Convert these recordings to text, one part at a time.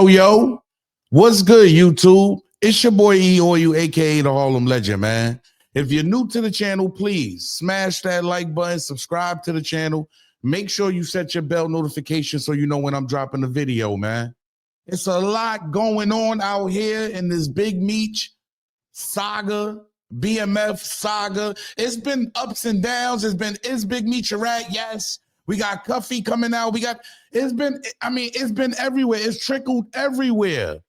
Yo. What's good, YouTube? It's your boy E or you, aka the Harlem Legend, man. If you're new to the channel, please smash that like button, subscribe to the channel. Make sure you set your bell notification so you know when I'm dropping the video, man. It's a lot going on out here in this big Meech saga, BMF saga. It's been ups and downs. It's Big Meech a rat? Yes. We got Cuffy coming out. It's been everywhere. It's trickled everywhere.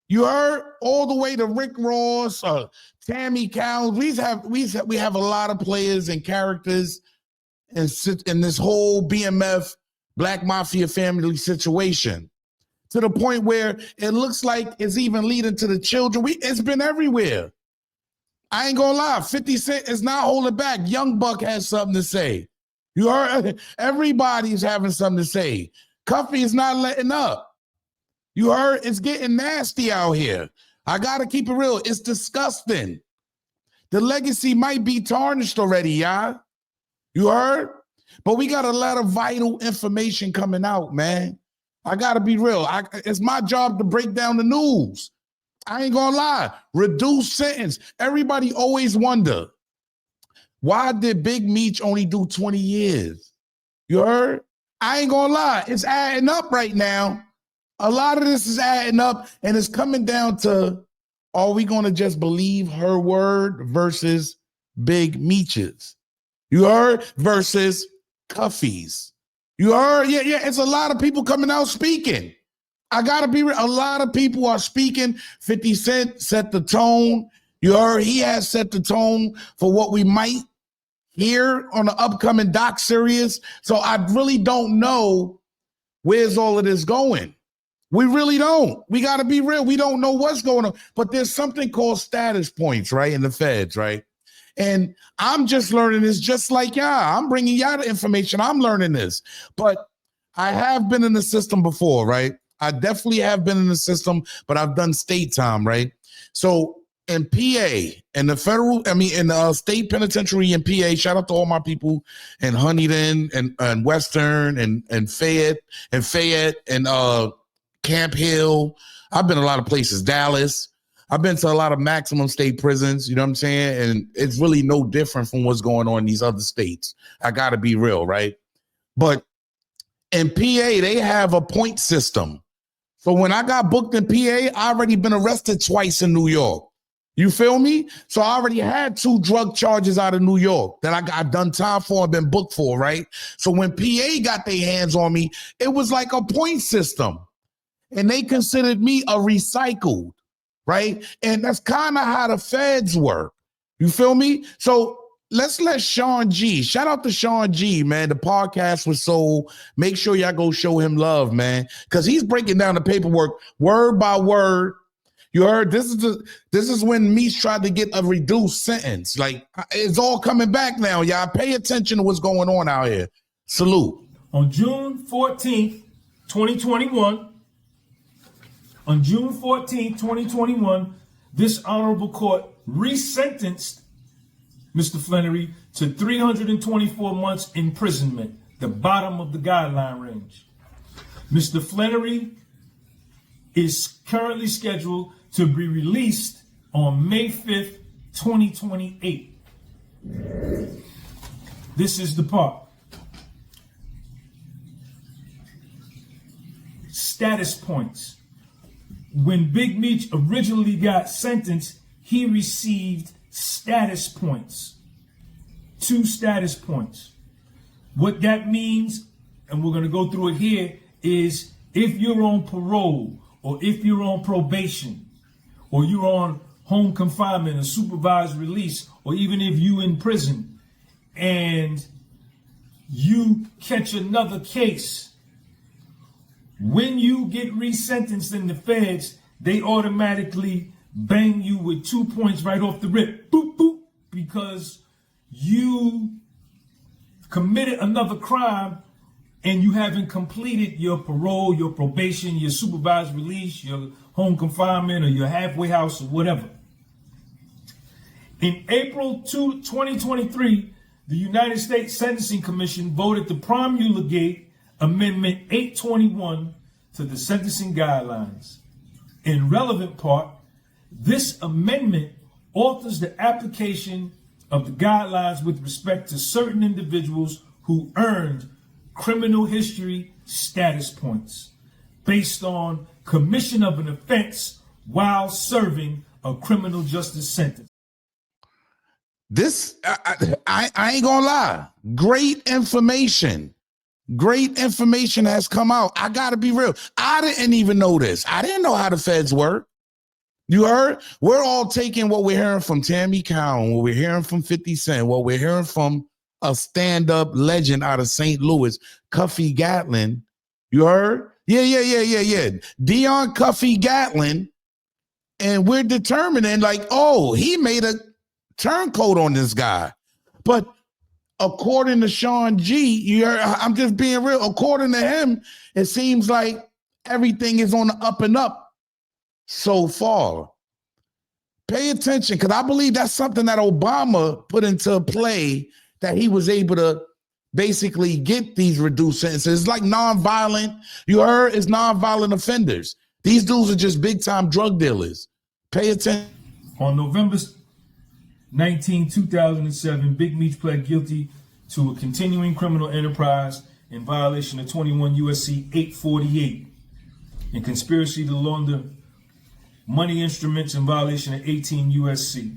You heard all the way to Rick Ross, Tammy Cowles. We have a lot of players and characters in this whole BMF Black Mafia family situation, to the point where it looks like it's even leading to the children. It's been everywhere. I ain't gonna lie. 50 Cent is not holding back. Young Buck has something to say. You heard? Everybody's having something to say. Cuffy is not letting up. You heard? It's getting nasty out here. I got to keep it real. It's disgusting. The legacy might be tarnished already, y'all. You heard? But we got a lot of vital information coming out, man. I got to be real. It's my job to break down the news. I ain't going to lie. Reduced sentence. Everybody always wonder, why did Big Meech only do 20 years? You heard? I ain't gonna lie. It's adding up right now. A lot of this is adding up, and it's coming down to, are we gonna just believe her word versus Big Meech's? You heard? Versus Cuffy's. You heard? Yeah. It's a lot of people coming out speaking. I gotta be real. A lot of people are speaking. 50 Cent set the tone. You heard? He has set the tone for what we might hear on the upcoming doc series. So I really don't know where's all of this going. We really don't. We got to be real. We don't know what's going on. But there's something called status points, right, in the feds, right? And I'm just learning this just like y'all. I'm bringing y'all the information. I'm learning this. But I have been in the system before, right? I definitely have been in the system, but I've done state time, right? So in PA, in the state penitentiary in PA, shout out to all my people in Huntington and Western and Fayette and Camp Hill. I've been a lot of places, Dallas. I've been to a lot of maximum state prisons, you know what I'm saying? And it's really no different from what's going on in these other states. I got to be real, right? But in PA, they have a point system. So when I got booked in PA, I already been arrested twice in New York. You feel me? So I already had 2 drug charges out of New York that I done time for and been booked for, right? So when PA got their hands on me, it was like a point system. And they considered me a recycled, right? And that's kind of how the feds work. You feel me? So let's let Sean G, shout out to Sean G, man. The podcast was sold. Make sure y'all go show him love, man, because he's breaking down the paperwork word by word. You heard? This is when Meech tried to get a reduced sentence. Like, it's all coming back now, y'all. Pay attention to what's going on out here. Salute. On June 14th, 2021, this honorable court resentenced Mr. Flannery to 324 months imprisonment, the bottom of the guideline range. Mr. Flannery is currently scheduled to be released on May 5th, 2028. This is the part. Status points. When Big Meech originally got sentenced, he received status points. 2 status points. What that means, and we're going to go through it here, is if you're on parole, or if you're on probation, or you're on home confinement or supervised release, or even if you in prison and you catch another case When you get resentenced in the feds, they automatically bang you with 2 points right off the rip. Boop, boop. Because you committed another crime and you haven't completed your parole, your probation, your supervised release, your home confinement, or your halfway house, or whatever. In April 2023, the United States Sentencing Commission voted to promulgate Amendment 821 to the sentencing guidelines. In relevant part, this amendment alters the application of the guidelines with respect to certain individuals who earned criminal history status points based on commission of an offense while serving a criminal justice sentence. This, I ain't gonna lie. Great information. Great information has come out. I gotta be real. I didn't even know this. I didn't know how the feds work. You heard? We're all taking what we're hearing from Tammy Cowan, what we're hearing from 50 Cent, what we're hearing from a stand-up legend out of St. Louis, Cuffy Gatlin. You heard? Yeah. Dion Cuffy Gatlin. And we're determining like, oh, he made a turncoat on this guy. But according to Sean G, I'm just being real. According to him, it seems like everything is on the up and up so far. Pay attention, because I believe that's something that Obama put into play, that he was able to basically get these reduced sentences. It's like nonviolent. You heard? It's nonviolent offenders. These dudes are just big time drug dealers. Pay attention. On November 19, 2007, Big Meech pled guilty to a continuing criminal enterprise in violation of 21 U.S.C. 848 and conspiracy to launder money instruments in violation of 18 U.S.C.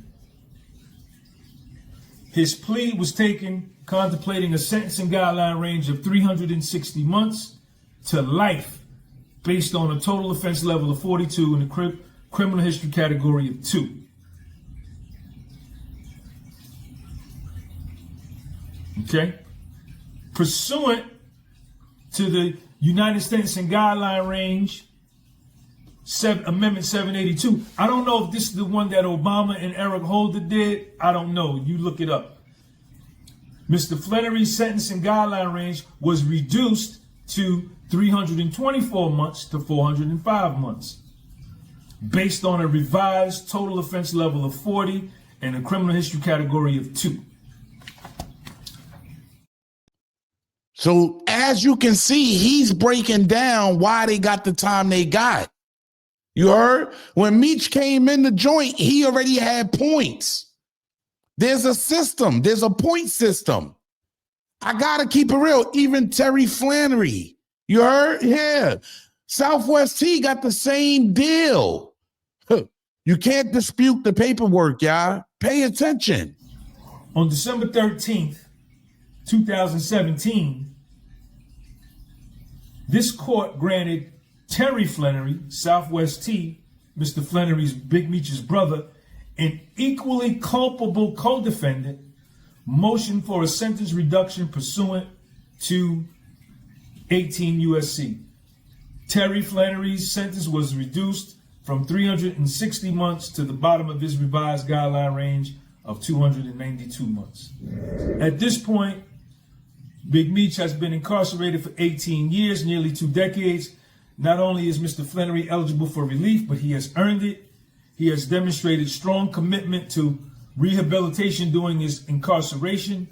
His plea was taken contemplating a sentencing guideline range of 360 months to life based on a total offense level of 42 in the criminal history category of 2. Okay? Pursuant to the United Sentencing Guideline Range, Amendment 782. I don't know if this is the one that Obama and Eric Holder did. I don't know. You look it up. Mr. Flannery's sentencing guideline range was reduced to 324 months to 405 months based on a revised total offense level of 40 and a criminal history category of 2. So as you can see, he's breaking down why they got the time they got. You heard? When Meech came in the joint, he already had points. There's a system. There's a point system. I got to keep it real. Even Terry Flannery, you heard? Yeah. Southwest T got the same deal. You can't dispute the paperwork, y'all. Pay attention. On December 13th, 2017, this court granted Terry Flannery, Southwest T, Mr. Flannery's Big Meech's brother, an equally culpable co-defendant, motion for a sentence reduction pursuant to 18 U.S.C. Terry Flannery's sentence was reduced from 360 months to the bottom of his revised guideline range of 292 months. At this point, Big Meech has been incarcerated for 18 years, nearly 2 decades. Not only is Mr. Flannery eligible for relief, but he has earned it. He has demonstrated strong commitment to rehabilitation during his incarceration.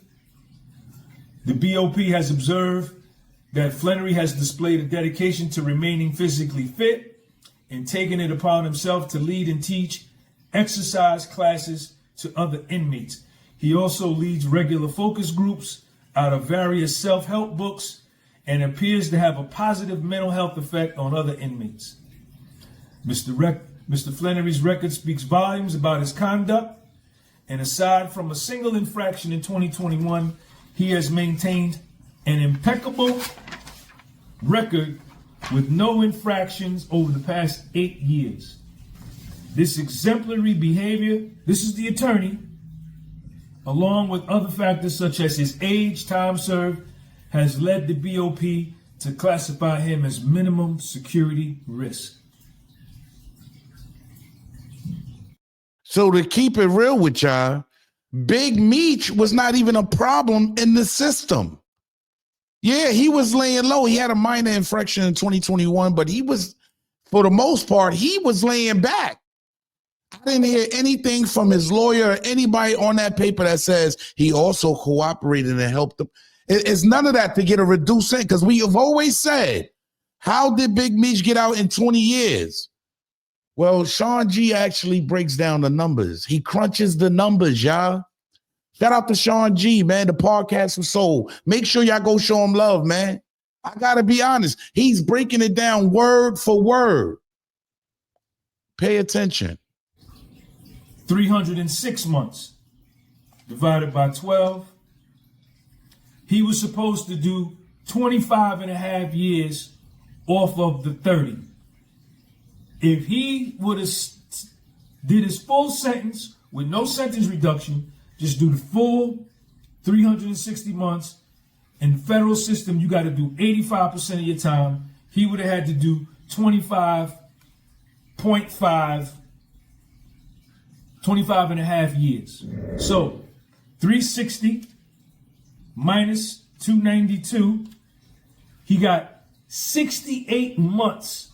The BOP has observed that Flannery has displayed a dedication to remaining physically fit and taking it upon himself to lead and teach exercise classes to other inmates. He also leads regular focus groups out of various self-help books and appears to have a positive mental health effect on other inmates. Mr. Flannery's record speaks volumes about his conduct, and aside from a single infraction in 2021, he has maintained an impeccable record with no infractions over the past 8 years. This exemplary behavior, this is the attorney, along with other factors such as his age, time served, has led the BOP to classify him as minimum security risk. So to keep it real with y'all, Big Meech was not even a problem in the system. Yeah, he was laying low. He had a minor infraction in 2021, but he was, for the most part, he was laying back. I didn't hear anything from his lawyer or anybody on that paper that says he also cooperated and helped them. It's none of that to get a reduced sentence, because we have always said, how did Big Meech get out in 20 years? Well, Sean G actually breaks down the numbers. He crunches the numbers, y'all. Shout out to Sean G, man, the podcast was sold. Make sure y'all go show him love, man. I got to be honest. He's breaking it down word for word. Pay attention. 306 months divided by 12. He was supposed to do 25 and a half years off of the 30. If he would have did his full sentence with no sentence reduction, just do the full 360 months. In the federal system, you got to do 85% of your time. He would have had to do 25 and a half years. So 360 minus 292, he got 68 months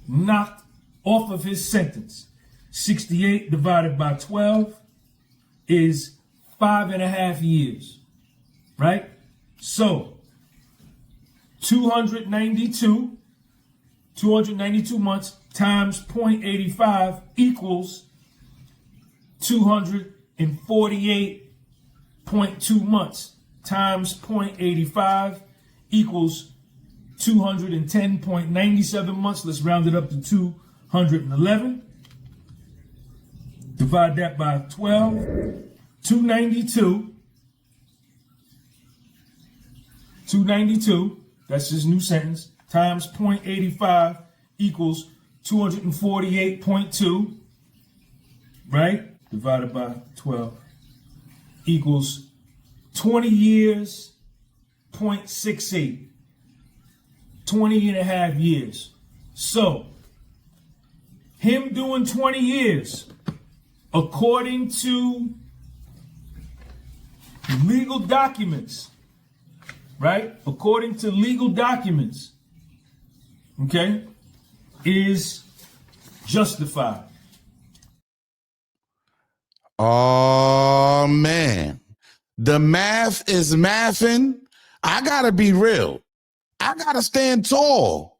knocked off of his sentence. 68 divided by 12 is 5.5 years, right? So 292 months times 0.85 equals 248.2 months times 0.85 equals 210.97 months. Let's round it up to 211. Divide that by 12. 292, that's his new sentence, times 0.85 equals 248.2, right? Divided by 12 equals 20 years, 0.68. 20 and a half years. So, him doing 20 years, according to legal documents, right? According to legal documents, okay, is justified. Oh, man. The math is mathing. I got to be real. I got to stand tall.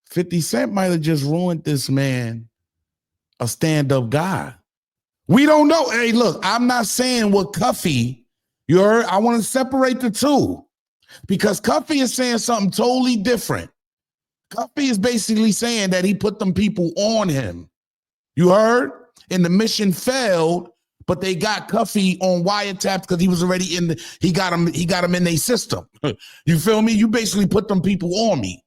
50 Cent might have just ruined this man a stand-up guy. We don't know. Hey, look, I'm not saying what Cuffy, you heard? I want to separate the two, because Cuffy is saying something totally different. Cuffy is basically saying that he put them people on him. You heard? And the mission failed, but they got Cuffy on wiretaps because he was already in the, he got him in their system. You feel me? You basically put them people on me.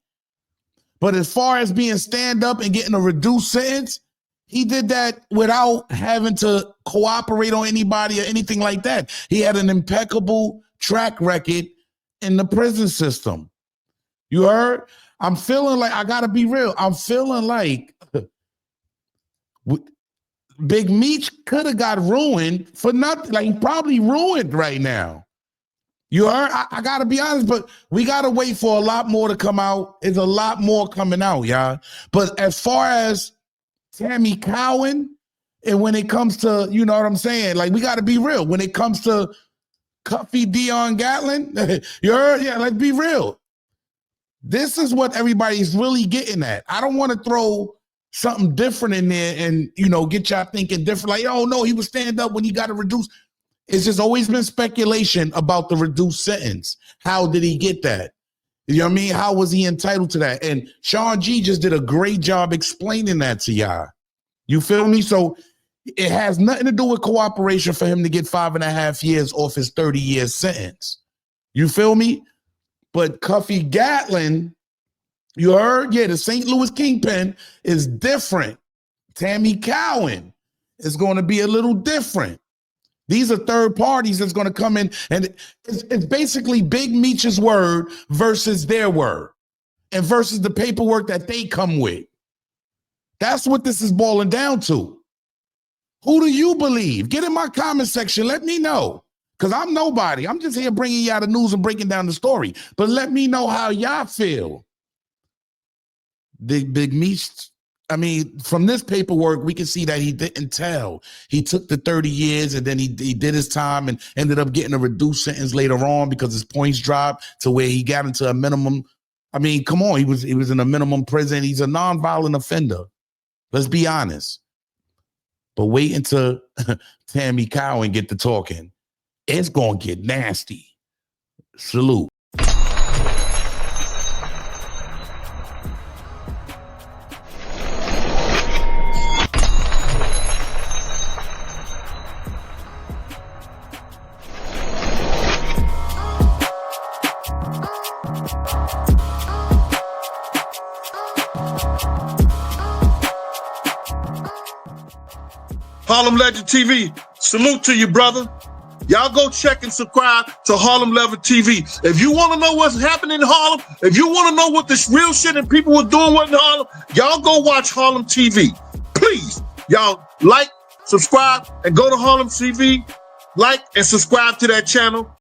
But as far as being stand up and getting a reduced sentence, he did that without having to cooperate on anybody or anything like that. He had an impeccable track record in the prison system. You heard? I'm feeling like, I gotta be real, I'm feeling like Big Meech could have got ruined for nothing. Like, he probably ruined right now. You heard? I gotta be honest, but we gotta wait for a lot more to come out. There's a lot more coming out, y'all. But as far as Tammy Cowan, and when it comes to, you know what I'm saying? Like, we gotta be real. When it comes to Cuffy Dion Gatlin, you heard? Yeah, let's be real. This is what everybody's really getting at. I don't want to throw something different in there and, you know, get y'all thinking different. Like, oh, no, he was stand up when he got a reduced. It's just always been speculation about the reduced sentence. How did he get that? You know what I mean? How was he entitled to that? And Sean G just did a great job explaining that to y'all. You feel me? So it has nothing to do with cooperation for him to get 5.5 years off his 30-year sentence. You feel me? But Cuffy Gatlin, you heard? Yeah, the St. Louis Kingpin is different. Tammy Cowan is going to be a little different. These are third parties that's going to come in, and it's basically Big Meech's word versus their word and versus the paperwork that they come with. That's what this is boiling down to. Who do you believe? Get in my comment section. Let me know, because I'm nobody. I'm just here bringing y'all the news and breaking down the story. But let me know how y'all feel. Big Meech, I mean, from this paperwork, we can see that he didn't tell. He took the 30 years and then he did his time and ended up getting a reduced sentence later on because his points dropped to where he got into a minimum. I mean, come on, he was in a minimum prison. He's a non-violent offender. Let's be honest. But wait until Tammy Cowan get to talking. It's going to get nasty. Salute. Harlem Legend TV, salute to you, brother. Y'all go check and subscribe to Harlem Legend TV. If you want to know what's happening in Harlem, if you want to know what this real shit and people are doing in Harlem, y'all go watch Harlem TV. Please, y'all like, subscribe, and go to Harlem TV, like, and subscribe to that channel.